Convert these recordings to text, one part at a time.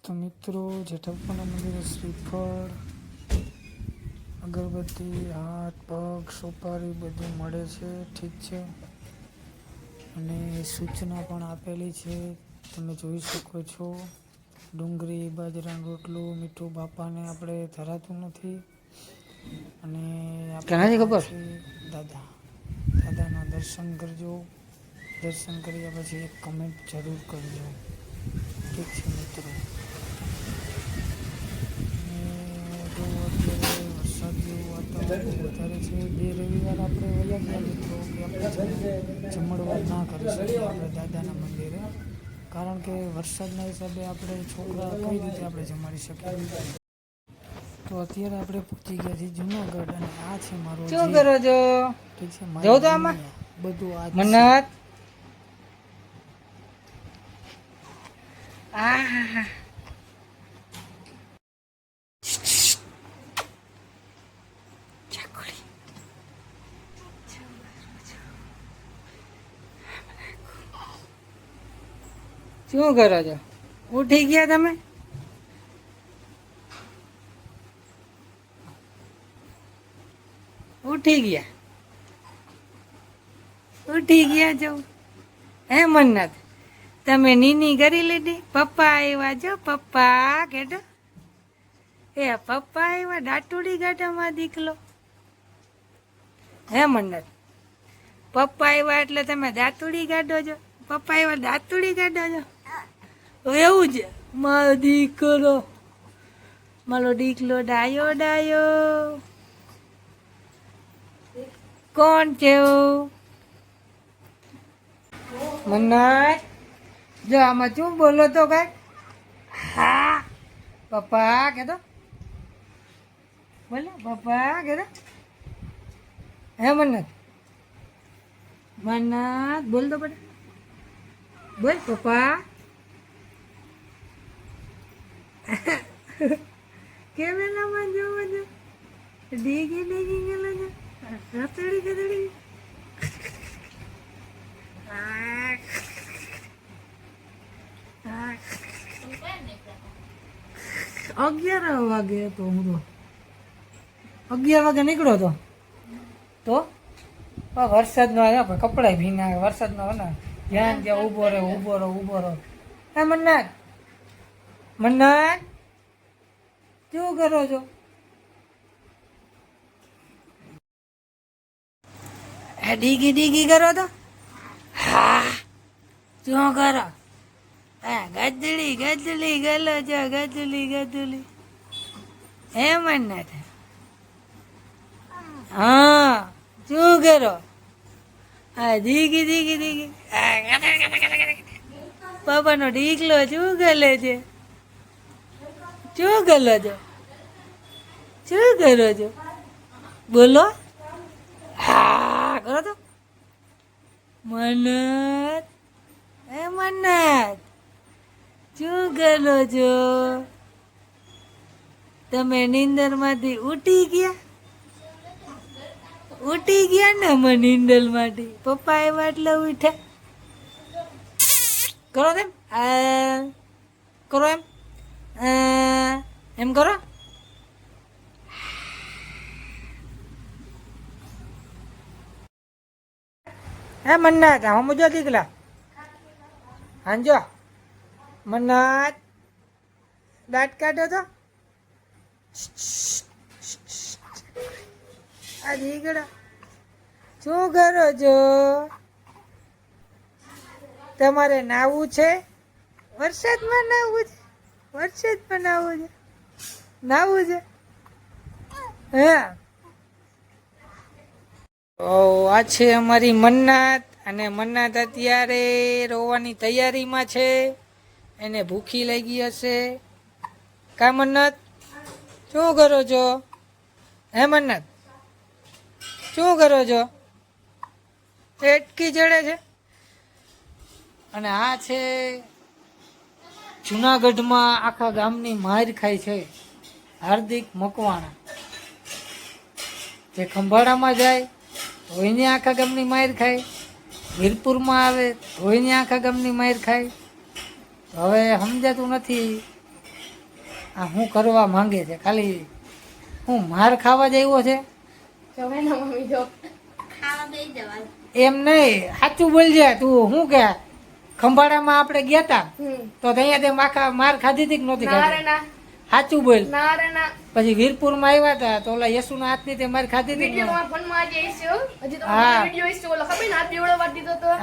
તો મિત્રો જેઠાપ્પાના મંદિરે શ્રીફળ, અગરબત્તી, હાથ પગ, સોપારી બધું મળે છે. ઠીક છે, અને સૂચના પણ આપેલી છે, તમે જોઈ શકો છો. ડુંગળી, બાજરાનો રોટલો, મીઠું બાપાને આપણે ધરાતું નથી. અને આપણે ખબર દાદાના દર્શન કરજો. દર્શન કર્યા પછી એક કમેન્ટ જરૂર કરજો. ઠીક છે મિત્રો. જો અત્યારે વરસાદ જેવું વાતાવરણ વધારે છે. 2 રવિવાર આપણે વયા ગયા મિત્રો કે આપણે જમણવાર ના કરી શકીએ આપણે દાદાના મંદિરે, કારણ કે વરસાદના હિસાબે આપણે છોકરા કઈ રીતે આપણે જમાડી શકીએ. તો અત્યારે આપણે પહોંચી ગયા છીએ જુનાગઢ, અને આ છે મારો શું કરો છો? ઠીક છે, જવું તો આમાં બધું આ મન્નત. આ શું કરો છો? ઉઠી ગયા તમે? ઉઠી ગયા છો? હે મન્નત, તમે નીની કરી લીધી? પપ્પા આવ્યા જો, પપ્પા કેટો એ પપ્પા આવ્યા. દાટુડી ગાટામાં દીકલો. હે મન્નત, પપ્પા આવ્યા એટલે તમે દાતુડી કાઢો છો? પપ્પા આવ્યા દાતુડી કાઢો છો? એવું છે મારો દીકરો, મારો દીકલો ડાયો ડાયો. કોણ છે મન્નત? જો આમાં શું બોલો તો કઈ? હા પપ્પા કેતો, બોલો પપ્પા કેતો. હે મન્નત, મન્નત બોલ તો પડે, બોલ પપ્પા. કેમેરામાં જોવો છો, ડીગી ડીગી ગયેલો છે, રતડી ગતડી. 11 વાગે તો હું તો 11 વાગે નીકળ્યો તો વરસાદનો આવ્યો, કપડાં ભીના વરસાદનો ને ધ્યાન ત્યાં ઊભો રહો. હે મન્નત, મન્નત શું કરો છો? હે ડીગી ડીગી કરો તો? હા શું કરો? હા ગદડી ગદડી ગલો છો, ગદડી. હે મન્નત, હા શું કરો? હા દીગી દીગી. પાપાનો ડીકલો શું ગલે છે? શું ગલો છો? શું કરો છો? બોલો. હા કરો તો. મન્નત, હે મન્નત શું ગલો છો? તમે નીંદરમાંથી ઉઠી ગયા? ઉઠી ગયા ને અમે નીંદર માંથી? પપ્પા આવ્યા એટલે ઉઠ્યા. કરો તેમ કરો, એમ કરો. હે મન્નત, હું જો દીકલા હાંજો. મન્નત દાંત કાઢો તો. આ દીકડા શું કરો છો? તમારે નાવું છે? વરસાદમાં નાવું છે? વરસાદમાં નાવું છે? હે આ છે અમારી મન્નત, અને મન્નત અત્યારે રોવાની તૈયારીમાં છે. એને ભૂખી લાગી હશે. કા મન્નત શું કરો છો? હે મન્નત શું કરો છો? એટકી ચડે છે. અને આ છે જુનાગઢમાં આખા ગામની માર ખાય છે હાર્દિક મકવાણા. જે ખંભાળામાં જાય તો એને આખા ગામની માર ખાય, વીરપુરમાં આવે તો એને આખા ગામની માર ખાય. હવે સમજાતું નથી આ શું કરવા માંગે છે? ખાલી હું માર ખાવા જ આવ્યો છે? એમ નહીં, સાચું બોલજે તું. શું કે ખંભાળામાં આપણે ગયા તા તો અહીંયા તે માર ખાધી હતી કે નહોતી ખાધી? સાચું બોલ. પછી વીરપુરમાં આવ્યા હતા તો ઓલા યશુના હાથની તે માર ખાધી હતી?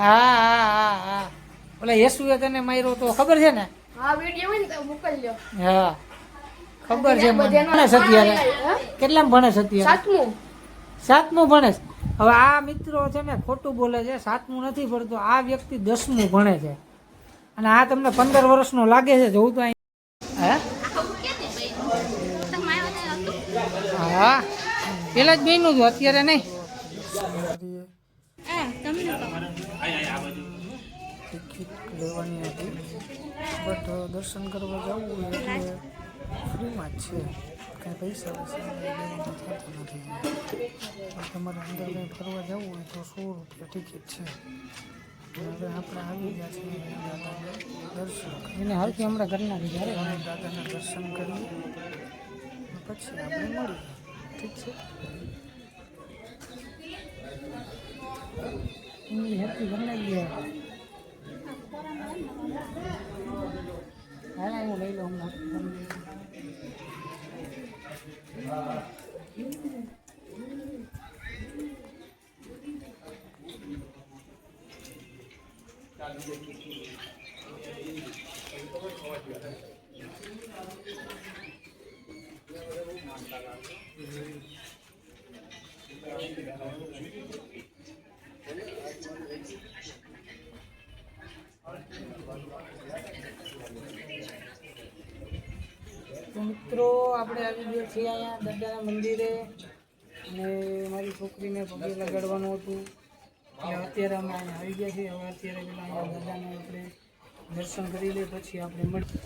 હા. ઓલા યશુએ તને માર્યો તો ખબર છે ને? હા, ખબર છે મને. ભણેશ અત્યારે કેટલામાં ભણેશ અત્યારે? સાતમું ભણેશ. હવે આ મિત્રો છે ને ખોટું બોલે છે, 7મું નથી ભણતો. આ વ્યક્તિ 10મું ભણે છે અને આ તમને 15 વર્ષનો લાગે છે. જોઉં તો હા, પેલા જ બેનું હતું, અત્યારે નહીં. ટિકિટ લેવાની હતી બટ દર્શન કરવા જવું એટલે ફ્રીમાં જ છે, કાંઈ પૈસા દેવાના થતા નથી. તમારે અંદર કંઈ ફરવા જવું હોય તો 100 રૂપિયા ટિકિટ છે. હવે આપણે આવી ગયા છીએ દાદાના દર્શન એને હરથી હમણાં ઘરના જ્યારે દાદાના દર્શન કરીએ પછી આપણે મળીએ. ઠીક છે? હરથી ઘરના ગયા. હા, હું લઈ લઉં હમણાં. તો મિત્રો આપણે આવી ગયા છીએ અહીંયા દાદાના મંદિરે અને મારી છોકરીને પગે લગાડવાનું હતું એટલે અત્યારે અમે અહીંયા આવી ગયા છીએ. હવે અત્યારે પેલા અહીંયા દાદાને આપણે દર્શન કરી લઈએ પછી આપણે મળીએ.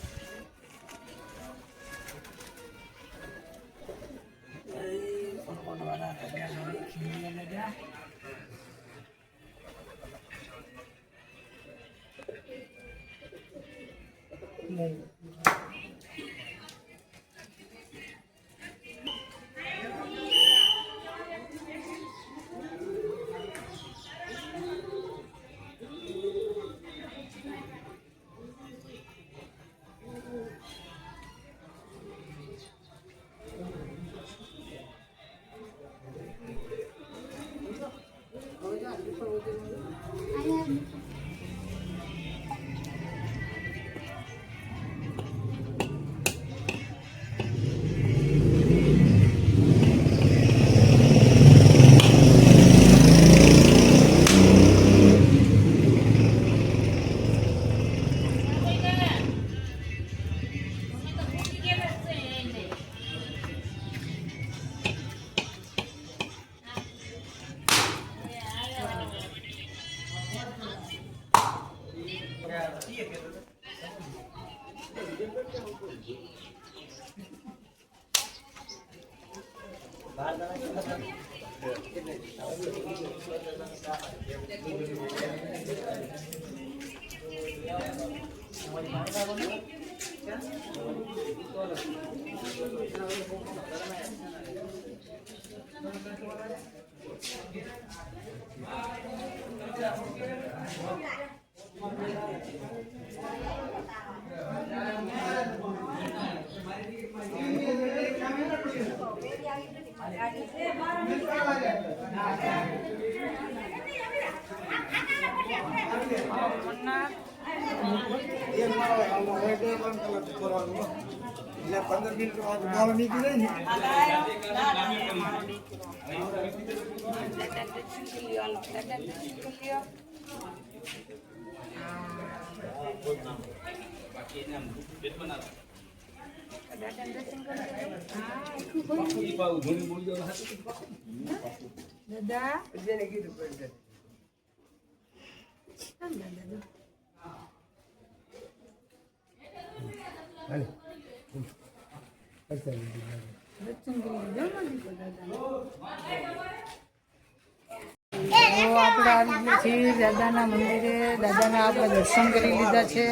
આપણે આવી ગયા છીએ દાદાના મંદિરે. દાદાના આપણે દર્શન કરી લીધા છે.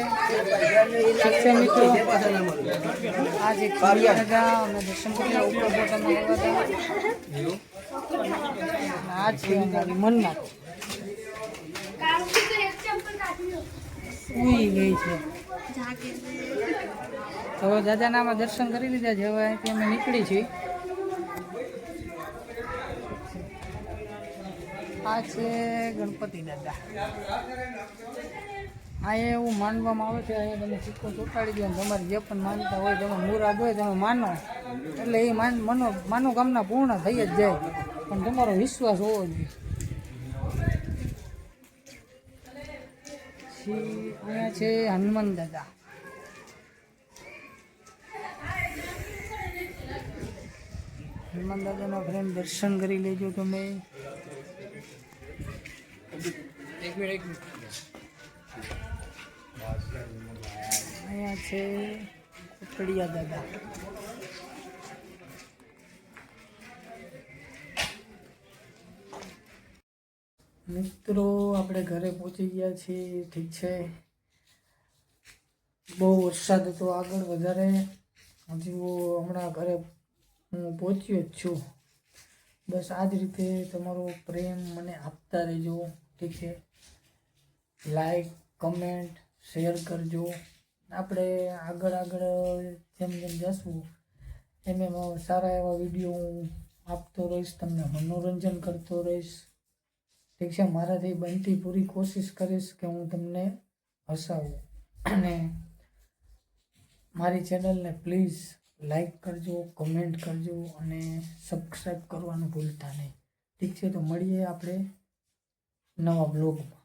ઠીક છે મિત્રો, આ જે ખીરિયા દાદા અમે દર્શન કરી ઉપર તમે આવ્યા હતા. આ છે અમારી મન્નત ઉઈ ગઈ છે. તો દાદાના અમે દર્શન કરી લીધા છે. હવે અહીંથી અમે નીકળી છીએ. આ છે ગણપતિ દાદા. અહીંયા એવું માનવામાં આવે છે, અહીંયા તમે સિક્કો ચોંટાડી દો, તમારે જે પણ માનતા હોય, તમે મુરાદ હોય તમે માનો, એટલે એ માનોકામના પૂર્ણ થઈ જ જાય, પણ તમારો વિશ્વાસ હોવો જોઈએ. અહીંયા છે હનુમાન દાદા. હનુમાન દાદાના ફ્રેન્ડ દર્શન કરી લેજો તમે. એક મિનિટ. અહીંયા છે કોટડિયા દાદા. મિત્રો આપણે ઘરે પહોંચી ગયા છીએ. ઠીક છે, બહુ વરસાદ હતો આગળ વધારે. હજુ હમણાં ઘરે હું પહોંચ્યો જ છું. બસ આ જ રીતે તમારો પ્રેમ મને આપતા રહેજો. ઠીક છે, લાઈક કમેન્ટ શેર કરજો. આપણે આગળ જેમ જશું એમ સારા એવા વિડીયો હું આપતો રહીશ, તમને મનોરંજન કરતો રહીશ. ઠીક છે, મારાથી બનતી પૂરી કોશિશ કરીશ કે હું તમને હસાવું. અને મારી ચેનલને પ્લીઝ લાઈક કરજો, કમેન્ટ કરજો અને સબસ્ક્રાઈબ કરવાનું ભૂલતા નહીં. ઠીક છે, તો મળીએ આપણે નવા બ્લોગમાં.